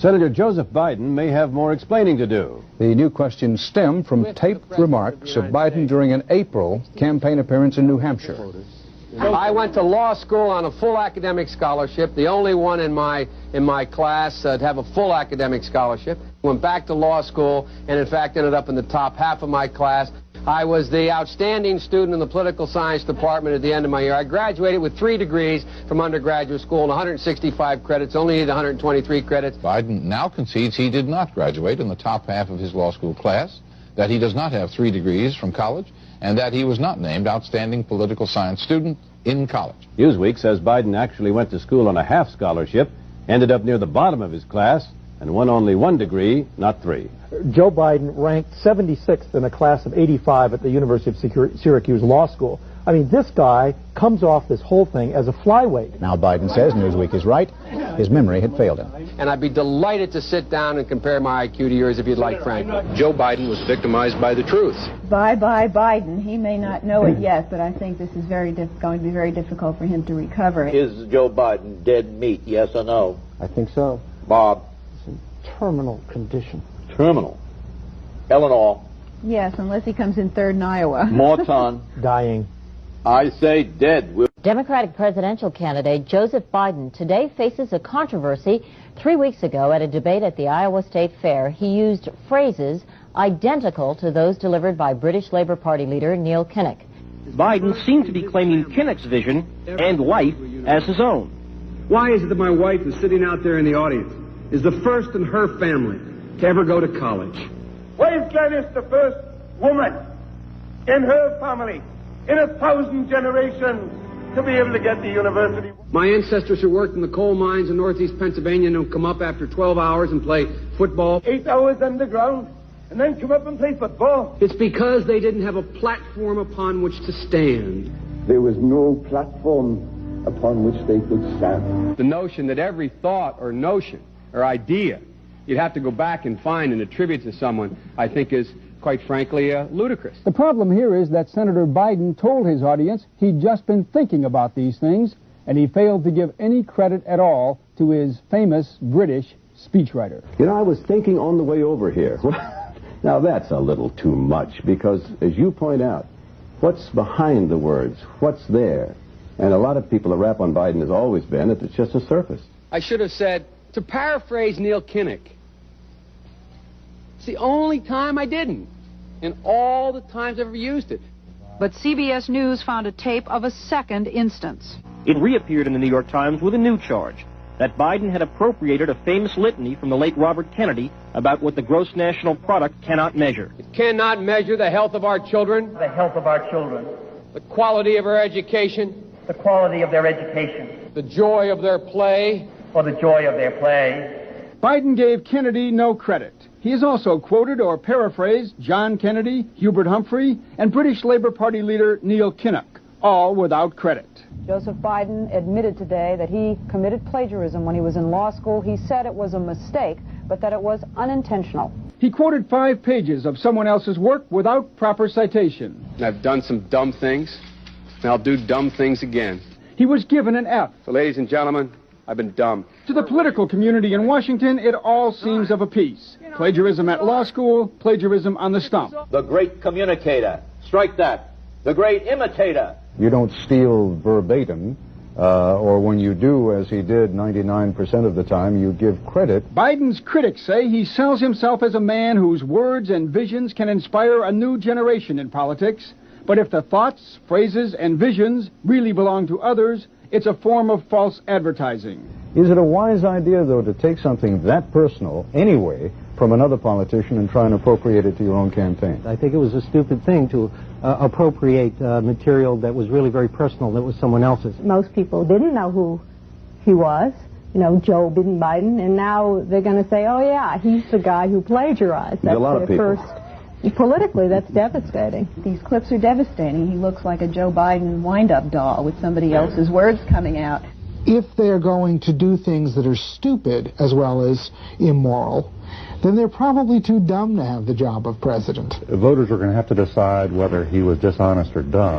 Senator Joseph Biden may have more explaining to do. The new questions stem from taped remarks of Biden during an April campaign appearance in New Hampshire. I went to law school on a full academic scholarship, the only one in my class to have a full academic scholarship. Went back to law school and in fact ended up in the top half of my class. I was the outstanding student in the political science department at the end of my year. I graduated with 3 degrees from undergraduate school and 165 credits, only needed 123 credits. Biden now concedes he did not graduate in the top half of his law school class, that he does not have 3 degrees from college, and that he was not named outstanding political science student in college. Newsweek says Biden actually went to school on a half scholarship, ended up near the bottom of his class, and won only 1 degree, not 3. Joe Biden ranked 76th in a class of 85 at the University of Syracuse Law School. I mean, this guy comes off this whole thing as a flyweight. Now Biden says Newsweek is right. His memory had failed him. And I'd be delighted to sit down and compare my IQ to yours if you'd like, Frank. Joe Biden was victimized by the truth. Bye-bye Biden. He may not know it yet, but I think this is going to be very difficult for him to recover. Is Joe Biden dead meat, yes or no? I think so. Bob? It's in terminal condition. Terminal. Eleanor? Yes, unless he comes in third in Iowa. Morton? Dying. I say dead. Democratic presidential candidate Joseph Biden today faces a controversy. 3 weeks ago at a debate at the Iowa State Fair, he used phrases identical to those delivered by British Labour Party leader Neil Kinnock. Biden seemed to be claiming Kinnock's vision and life as his own. Why is it that my wife is sitting out there in the audience, is the first in her family to ever go to college? Why is Gladys the first woman in her family in 1,000 generations to be able to get to university? My ancestors who worked in the coal mines in northeast Pennsylvania and come up after 12 hours and play football. 8 hours underground and then come up and play football. It's because they didn't have a platform upon which to stand. There was no platform upon which they could stand. The notion that every thought or notion or idea you'd have to go back and find and attribute to someone, I think is, quite frankly, ludicrous. The problem here is that Senator Biden told his audience he'd just been thinking about these things, and he failed to give any credit at all to his famous British speechwriter. You know, I was thinking on the way over here. Now, that's a little too much, because, as you point out, what's behind the words? What's there? And a lot of people, the rap on Biden has always been that it's just a surface. I should have said, to paraphrase Neil Kinnock, it's the only time I didn't, and all the times I've ever used it. But CBS News found a tape of a second instance. It reappeared in the New York Times with a new charge, that Biden had appropriated a famous litany from the late Robert Kennedy about what the gross national product cannot measure. It cannot measure the health of our children, The health of our children, the quality of our education, the quality of their education, the joy of their play, or the joy of their play. Biden gave Kennedy no credit. He has also quoted or paraphrased John Kennedy, Hubert Humphrey, and British Labour Party leader Neil Kinnock, all without credit. Joseph Biden admitted today that he committed plagiarism when he was in law school. He said it was a mistake, but that it was unintentional. He quoted 5 pages of someone else's work without proper citation. I've done some dumb things, and I'll do dumb things again. He was given an F. So, ladies and gentlemen, I've been dumb. To the political community in Washington, it all seems of a piece. Plagiarism at law school, plagiarism on the stump. The great communicator. Strike that. The great imitator. You don't steal verbatim, or when you do, as he did 99% of the time, you give credit. Biden's critics say he sells himself as a man whose words and visions can inspire a new generation in politics. But if the thoughts, phrases, and visions really belong to others, it's a form of false advertising. Is it a wise idea, though, to take something that personal, anyway, from another politician and try and appropriate it to your own campaign? I think it was a stupid thing to appropriate material that was really very personal, that was someone else's. Most people didn't know who he was, you know, Joe Biden, and now they're going to say, oh yeah, he's the guy who plagiarized. That's a lot of people. Politically, that's devastating. These clips are devastating. He looks like a Joe Biden wind-up doll with somebody else's words coming out. If they're going to do things that are stupid as well as immoral, then they're probably too dumb to have the job of president. Voters are going to have to decide whether he was dishonest or dumb.